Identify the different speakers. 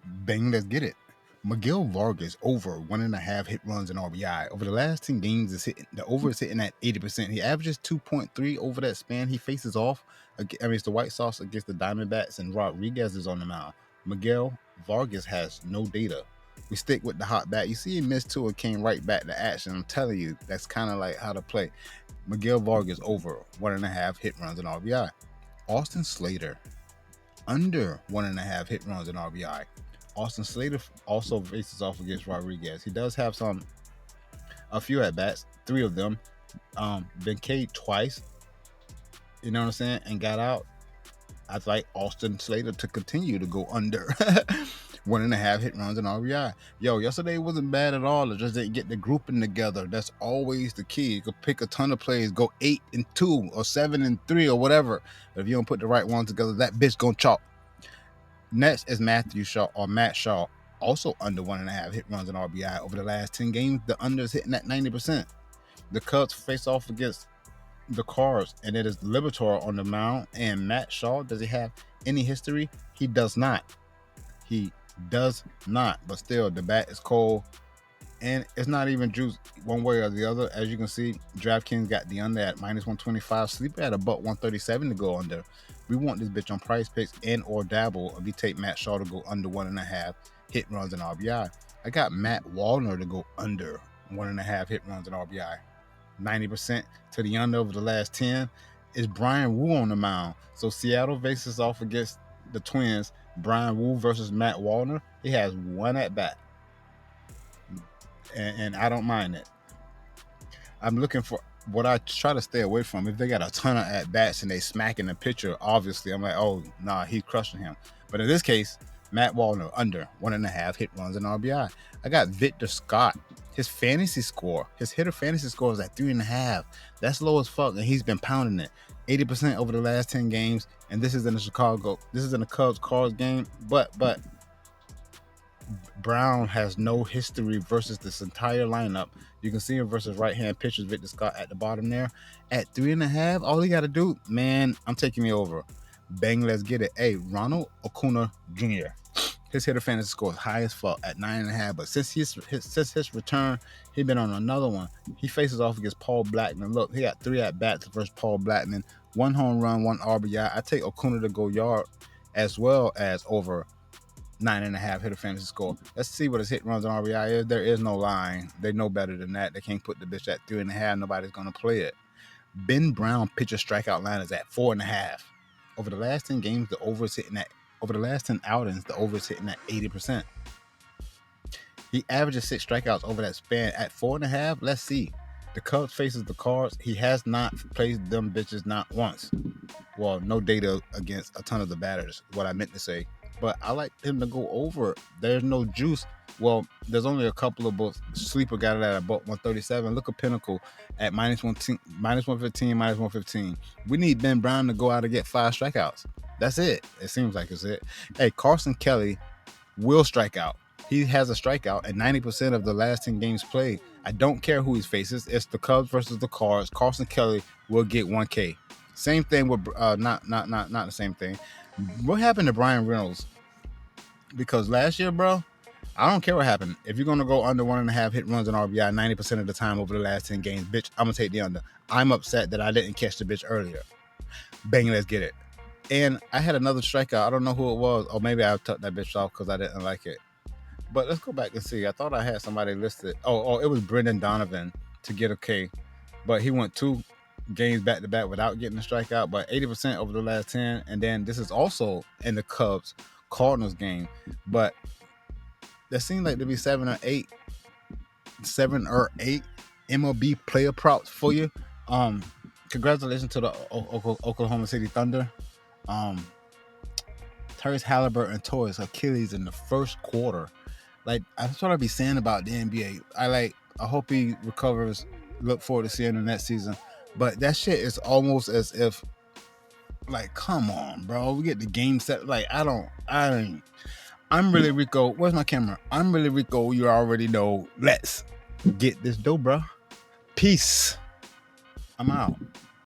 Speaker 1: Bang, let's get it. Miguel Vargas over 1.5 hit runs and RBI. Over the last 10 games, the over is hitting at 80%. He averages 2.3 over that span. He faces off. It's the White Sox against the Diamondbacks, and Rodriguez is on the mound. Miguel Vargas has no data. We stick with the hot bat. You see, he missed two and came right back to action. I'm telling you, that's kind of like how to play. Miguel Vargas over 1.5 hit runs and RBI. Austin Slater under 1.5 hit runs and RBI. Austin Slater also faces off against Rodriguez. He does have a few at bats, 3 of them. Been K'd twice, you know what I'm saying, and got out. I'd like Austin Slater to continue to go under 1.5 hit runs and RBI. Yo, yesterday wasn't bad at all. It just didn't get the grouping together. That's always the key. You could pick a ton of plays, go 8-2 or 7-3 or whatever. But if you don't put the right ones together, that bitch gonna chalk. Next is Matt Shaw, also under 1.5 hit runs and RBI. Over the last 10 games, the under is hitting at 90%. The Cubs face off against the Cards, and it is Liberatore on the mound. And Matt Shaw, does he have any history? He does not. But still, the bat is cold, and it's not even juice one way or the other. As you can see, DraftKings got the under at -125. Sleeper at about 137 to go under. We want this bitch on Price Picks and or Dabble, and we take Matt Shaw to go under 1.5 hit runs and RBI. I got Matt Walner to go under 1.5 hit runs and RBI. 90% to the under over the last 10 is Brian Wu on the mound. So Seattle faces off against the Twins. Brian Wu versus Matt Walner. He has one at bat, and I don't mind it. I'm looking for what I try to stay away from. If they got a ton of at bats and they smacking the pitcher, obviously I'm like, oh nah, he's crushing him. But in this case, Matt Walner under 1.5 hit runs and RBI. I got Victor Scott. His fantasy score, his hitter fantasy score is at 3.5. That's low as fuck, and he's been pounding it. 80% over the last 10 games, and this is in the Cubs Cards game, but Brown has no history versus this entire lineup. You can see him versus right-hand pitchers, Victor Scott at the bottom there. At 3.5, all he got to do, man, I'm taking me over. Bang, let's get it. Hey, Ronald Guzman Jr. His hitter fantasy score is high as fuck at 9.5, but since his return, he's been on another one. He faces off against Paul Blackman. Look, he got 3 at bats versus Paul Blackman, 1 home run, 1 RBI. I take Acuna to go yard as well as over 9.5 hitter fantasy score. Let's see what his hit runs and RBI is. There is no line. They know better than that. They can't put the bitch at 3.5. Nobody's gonna play it. Ben Brown pitcher strikeout line is at 4.5. Over the last 10 games, the over is hitting at. Over the last 10 outings, the over is hitting at 80%. He averages 6 strikeouts over that span at 4.5. Let's see. The Cubs faces the Cards. He has not played them bitches not once. Well, no data against a ton of the batters, what I meant to say. But I like him to go over. There's no juice. Well, there's only a couple of books. Sleeper got it at about 137. Look at Pinnacle at -115, -115. We need Ben Brown to go out and get 5 strikeouts. That's it. It seems like it's it. Hey, Carson Kelly will strike out. He has a strikeout at 90% of the last 10 games played. I don't care who he faces. It's the Cubs versus the Cards. Carson Kelly will get 1K. Same thing with not the same thing. What happened to Brian Reynolds? Because last year, bro, I don't care what happened. If you're gonna go under 1.5 hit runs and RBI 90% of the time over the last 10 games, bitch, I'm gonna take the under. I'm upset that I didn't catch the bitch earlier. Bang, let's get it. And I had another strikeout. I don't know who it was, or maybe I took that bitch off because I didn't like it. But let's go back and see. I thought I had somebody listed. Oh, it was Brendan Donovan to get a K, but he went 2 games back to back without getting a strikeout. But 80% over the last 10, and then this is also in the Cubs Cardinals game. But there seems like to be 7 or 8 MLB player props for you. Congratulations to the Oklahoma City Thunder. Tyrese Halliburton tore his Achilles in the first quarter. Like, that's what I be saying about the NBA. I hope he recovers. Look forward to seeing him next season. But that shit is almost as if, like, come on, bro. We get the game set. Like, I'm Really Rico. Where's my camera? I'm Really Rico. You already know. Let's get this dough, bro. Peace. I'm out.